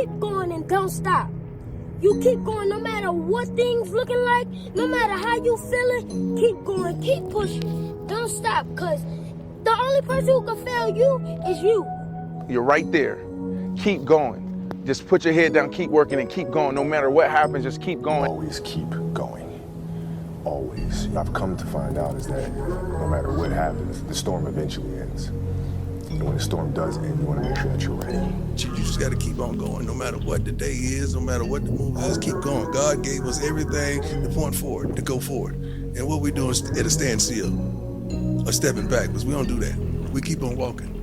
keep going and don't stop. You keep going no matter what things looking like, no matter how you feeling, keep going, keep pushing. Don't stop, because the only person who can fail you is you. You're right there. Keep going. Just put your head down, keep working, and keep going. No matter what happens, just keep going. Always keep going. Always. I've come to find out is that no matter what happens, the storm eventually ends. And when the storm does end, you want to make sure that you're ready. You just got to keep on going. No matter what the day is, no matter what the move is, keep going. God gave us everything to point forward, to go forward. And what we do is at a standstill, or stepping back, because we don't do that. We keep on walking.